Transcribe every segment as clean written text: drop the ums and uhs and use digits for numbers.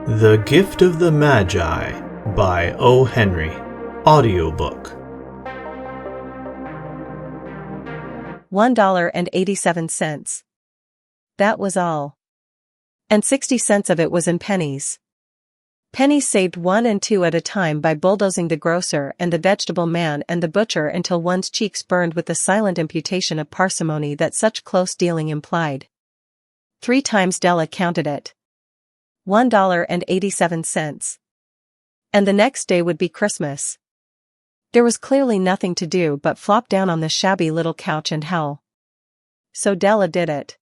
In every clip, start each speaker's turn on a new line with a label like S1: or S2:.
S1: The Gift of the Magi by O. Henry. Audiobook.
S2: $1.87. That was all. And 60 cents of it was in pennies. Pennies saved 1 and 2 at a time by bulldozing the grocer and the vegetable man and the butcher until one's cheeks burned with the silent imputation of parsimony that such close dealing implied. 3 times Della counted it. $1.87. And the next day would be Christmas. There was clearly nothing to do but flop down on the shabby little couch and howl. So Della did it.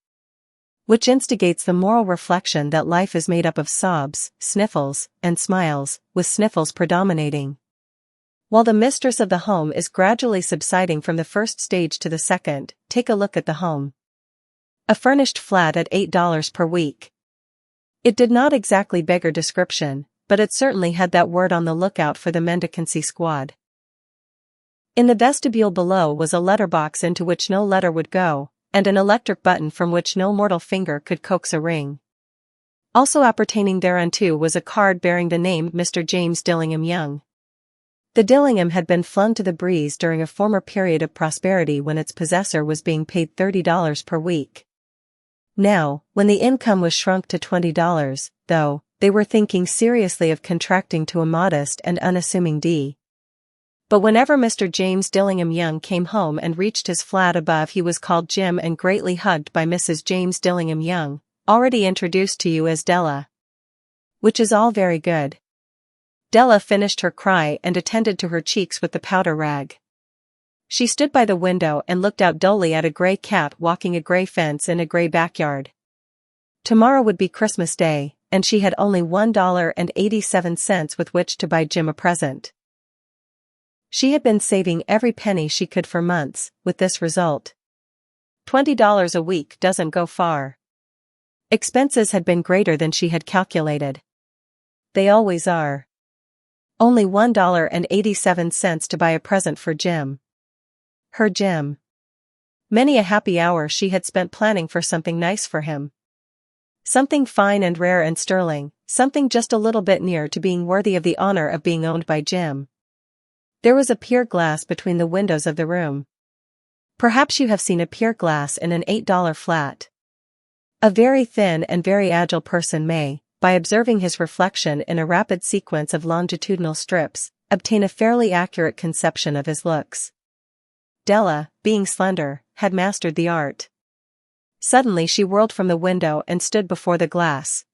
S2: Which instigates the moral reflection that life is made up of sobs, sniffles, and smiles, with sniffles predominating. While the mistress of the home is gradually subsiding from the first stage to the second, take a look at the home. A furnished flat at $8 per week. It did not exactly beggar description, but it certainly had that word on the lookout for the mendicancy squad. In the vestibule below was a letterbox into which no letter would go, and an electric button from which no mortal finger could coax a ring. Also appertaining thereunto was a card bearing the name Mr. James Dillingham Young. The Dillingham had been flung to the breeze during a former period of prosperity when its possessor was being paid $30 per week. Now, when the income was shrunk to $20, though, they were thinking seriously of contracting to a modest and unassuming D. But whenever Mr. James Dillingham Young came home and reached his flat above, he was called Jim and greatly hugged by Mrs. James Dillingham Young, already introduced to you as Della. Which is all very good. Della finished her cry and attended to her cheeks with the powder rag. She stood by the window and looked out dully at a gray cat walking a gray fence in a gray backyard. Tomorrow would be Christmas Day, and she had only $1.87 with which to buy Jim a present. She had been saving every penny she could for months, with this result. $20 a week doesn't go far. Expenses had been greater than she had calculated. They always are. Only $1.87 to buy a present for Jim. Her Jim. Many a happy hour she had spent planning for something nice for him. Something fine and rare and sterling, something just a little bit near to being worthy of the honor of being owned by Jim. There was a pier glass between the windows of the room. Perhaps you have seen a pier glass in an $8 flat. A very thin and very agile person may, by observing his reflection in a rapid sequence of longitudinal strips, obtain a fairly accurate conception of his looks. Della, being slender, had mastered the art. Suddenly she whirled from the window and stood before the glass.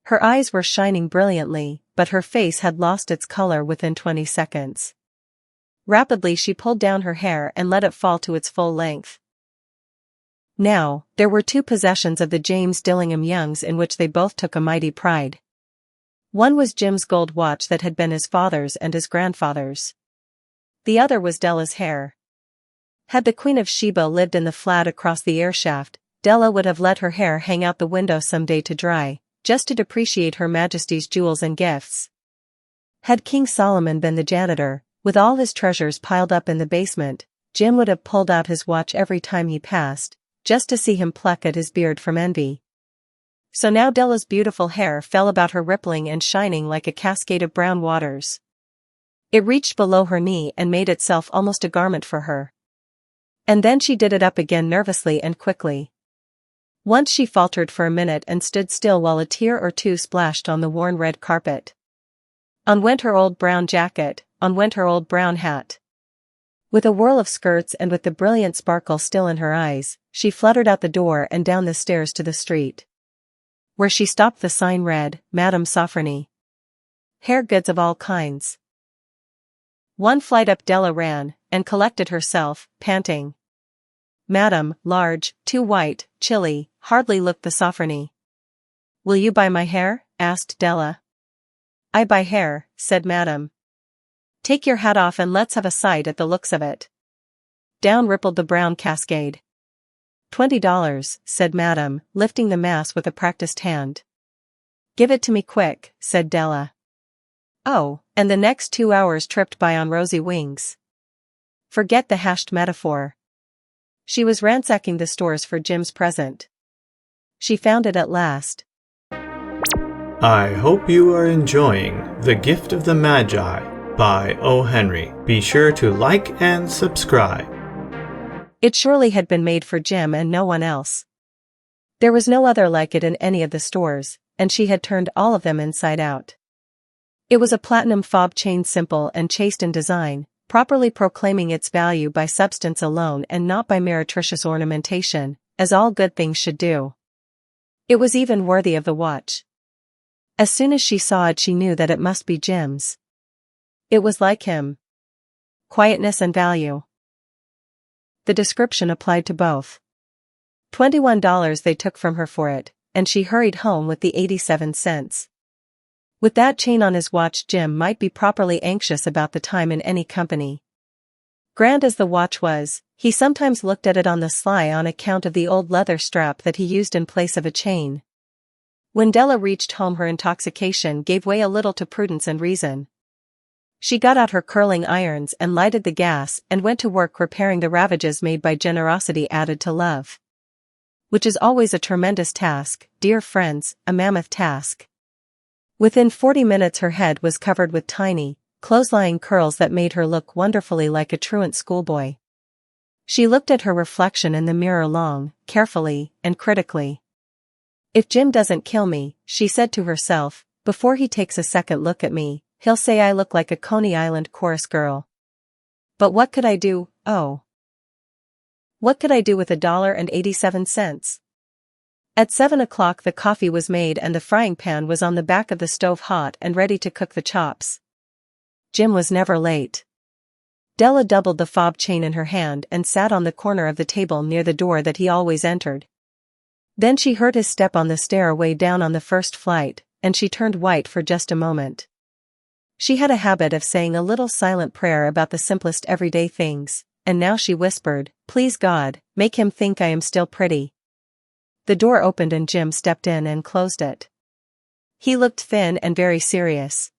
S2: Her eyes were shining brilliantly, but her face had lost its color within 20 seconds. Rapidly she pulled down her hair and let it fall to its full length. Now, there were 2 possessions of the James Dillingham Youngs in which they both took a mighty pride. One was Jim's gold watch that had been his father's and his grandfather's. The other was Della's hair. Had the Queen of Sheba lived in the flat across the airshaft, Della would have let her hair hang out the window some day to dry, just to depreciate Her Majesty's jewels and gifts. Had King Solomon been the janitor, with all his treasures piled up in the basement, Jim would have pulled out his watch every time he passed, just to see him pluck at his beard from envy. So now Della's beautiful hair fell about her rippling and shining like a cascade of brown waters. It reached below her knee and made itself almost a garment for her. And then she did it up again nervously and quickly. Once she faltered for a minute and stood still while a tear or 2 splashed on the worn red carpet. On went her old brown jacket, on went her old brown hat. With a whirl of skirts and with the brilliant sparkle still in her eyes, she fluttered out the door and down the stairs to the street. Where she stopped the sign read, Madame Sofronie. Hair goods of all kinds. 1 flight up Della ran, and collected herself, panting. Madame, large, too white, chilly, hardly looked the Sofronie. Will you buy my hair? Asked Della. I buy hair, said Madame. Take your hat off and let's have a sight at the looks of it. Down rippled the brown cascade. $20, said Madame, lifting the mass with a practiced hand. Give it to me quick, said Della. Oh, and the next 2 hours tripped by on rosy wings. Forget the hashed metaphor. She was ransacking the stores for Jim's present. She found it at last.
S1: I hope you are enjoying The Gift of the Magi by O. Henry. Be sure to like and subscribe.
S2: It surely had been made for Jim and no one else. There was no other like it in any of the stores, and she had turned all of them inside out. It was a platinum fob chain, simple and chaste in design, properly proclaiming its value by substance alone and not by meretricious ornamentation, as all good things should do. It was even worthy of the watch. As soon as she saw it, she knew that it must be Jim's. It was like him. Quietness and value. The description applied to both. $21 they took from her for it, and she hurried home with the 87 cents. With that chain on his watch, Jim might be properly anxious about the time in any company. Grand as the watch was, he sometimes looked at it on the sly on account of the old leather strap that he used in place of a chain. When Della reached home, her intoxication gave way a little to prudence and reason. She got out her curling irons and lighted the gas and went to work repairing the ravages made by generosity added to love. Which is always a tremendous task, dear friends, a mammoth task. Within 40 minutes her head was covered with tiny, close-lying curls that made her look wonderfully like a truant schoolboy. She looked at her reflection in the mirror long, carefully, and critically. If Jim doesn't kill me, she said to herself, before he takes a second look at me, he'll say I look like a Coney Island chorus girl. But what could I do? Oh. What could I do with $1.87? At 7 o'clock the coffee was made and the frying pan was on the back of the stove hot and ready to cook the chops. Jim was never late. Della doubled the fob chain in her hand and sat on the corner of the table near the door that he always entered. Then she heard his step on the stairway down on the first flight, and she turned white for just a moment. She had a habit of saying a little silent prayer about the simplest everyday things, and now she whispered, "Please God, make him think I am still pretty." The door opened and Jim stepped in and closed it. He looked thin and very serious.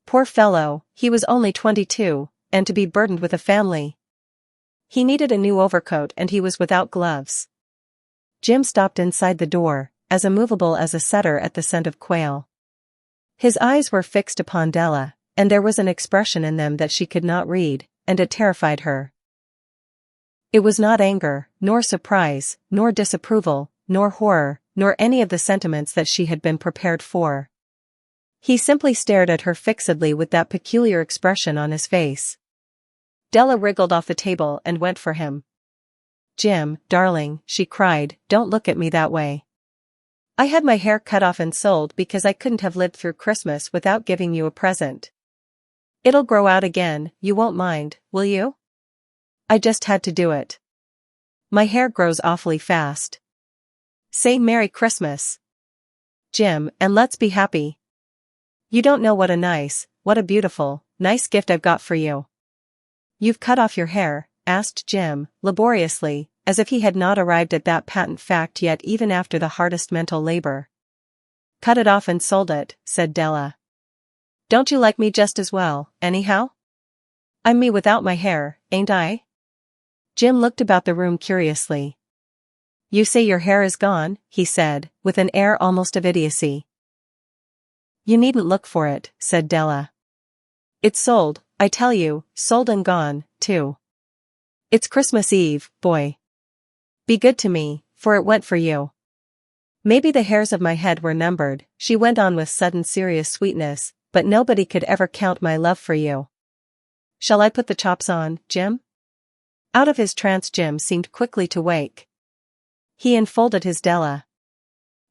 S2: Poor fellow, he was only 22, and to be burdened with a family. He needed a new overcoat and he was without gloves. Jim stopped inside the door, as immovable as a setter at the scent of quail. His eyes were fixed upon Della, and there was an expression in them that she could not read, and it terrified her. It was not anger, nor surprise, nor disapproval, nor horror, nor any of the sentiments that she had been prepared for. He simply stared at her fixedly with that peculiar expression on his face. Della wriggled off the table and went for him. "Jim, darling," she cried, "don't look at me that way. I had my hair cut off and sold because I couldn't have lived through Christmas without giving you a present. It'll grow out again, you won't mind, will you? I just had to do it. My hair grows awfully fast. Say Merry Christmas, Jim, and let's be happy. You don't know what a beautiful, nice gift I've got for you." "You've cut off your hair?" asked Jim, laboriously, as if he had not arrived at that patent fact yet even after the hardest mental labor. "Cut it off and sold it," said Della. "Don't you like me just as well, anyhow? I'm me without my hair, ain't I?" Jim looked about the room curiously. "You say your hair is gone," he said, with an air almost of idiocy. "You needn't look for it," said Della. "It's sold, I tell you, sold and gone, too. It's Christmas Eve, boy. Be good to me, for it went for you. Maybe the hairs of my head were numbered," she went on with sudden serious sweetness, "but nobody could ever count my love for you. Shall I put the chops on, Jim?" Out of his trance Jim seemed quickly to wake. He enfolded his Della.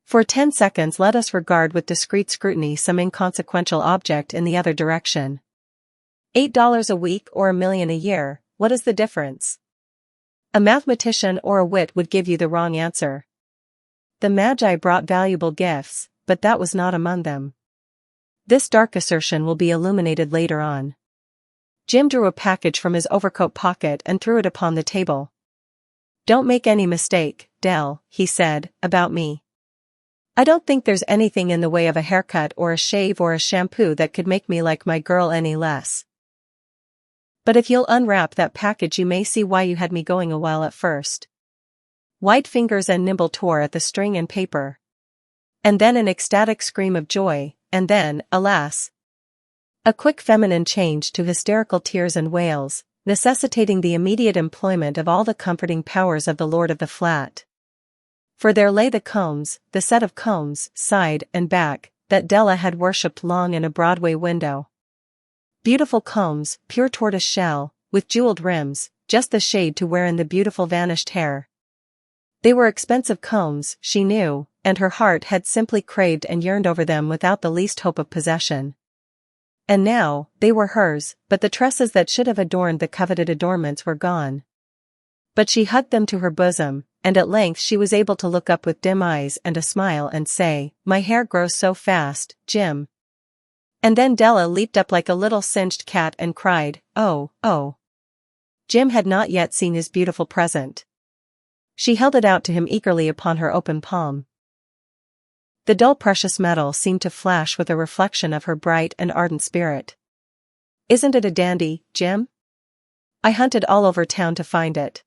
S2: For 10 seconds let us regard with discreet scrutiny some inconsequential object in the other direction. $8 a week or $1 million a year, what is the difference? A mathematician or a wit would give you the wrong answer. The Magi brought valuable gifts, but that was not among them. This dark assertion will be illuminated later on. Jim drew a package from his overcoat pocket and threw it upon the table. "Don't make any mistake, Dell," he said, "about me. I don't think there's anything in the way of a haircut or a shave or a shampoo that could make me like my girl any less. But if you'll unwrap that package you may see why you had me going a while at first." White fingers and nimble tore at the string and paper. And then an ecstatic scream of joy, and then, alas, a quick feminine change to hysterical tears and wails, necessitating the immediate employment of all the comforting powers of the lord of the flat. For there lay the combs, the set of combs, side and back, that Della had worshipped long in a Broadway window. Beautiful combs, pure tortoise shell, with jeweled rims, just the shade to wear in the beautiful vanished hair. They were expensive combs, she knew, and her heart had simply craved and yearned over them without the least hope of possession. And now, they were hers, but the tresses that should have adorned the coveted adornments were gone. But she hugged them to her bosom, and at length she was able to look up with dim eyes and a smile and say, "My hair grows so fast, Jim." And then Della leaped up like a little singed cat and cried, "Oh, oh." Jim had not yet seen his beautiful present. She held it out to him eagerly upon her open palm. The dull precious metal seemed to flash with a reflection of her bright and ardent spirit. "Isn't it a dandy, Jim? I hunted all over town to find it.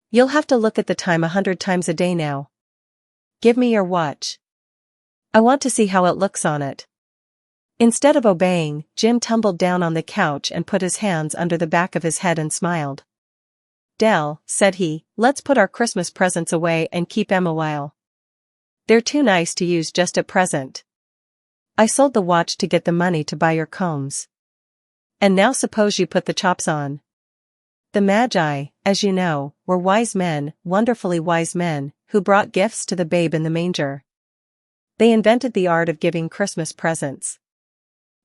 S2: You'll have to look at the time 100 times a day now. Give me your watch. I want to see how it looks on it." Instead of obeying, Jim tumbled down on the couch and put his hands under the back of his head and smiled. "Dell," said he, "let's put our Christmas presents away and keep 'em a while. They're too nice to use just at present. I sold the watch to get the money to buy your combs. And now suppose you put the chops on." The Magi, as you know, were wise men, wonderfully wise men, who brought gifts to the babe in the manger. They invented the art of giving Christmas presents.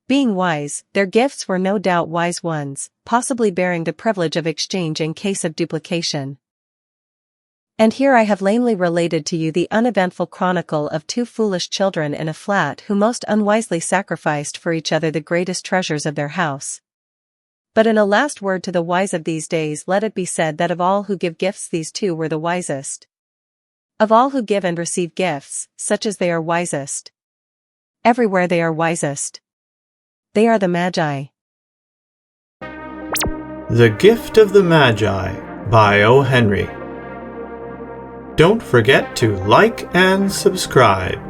S2: Being wise, their gifts were no doubt wise ones, possibly bearing the privilege of exchange in case of duplication. And here I have lamely related to you the uneventful chronicle of two foolish children in a flat who most unwisely sacrificed for each other the greatest treasures of their house. But in a last word to the wise of these days, let it be said that of all who give gifts these two were the wisest. Of all who give and receive gifts, such as they are wisest. Everywhere they are wisest. They are the Magi.
S1: The Gift of the Magi by O. Henry. Don't forget to like and subscribe.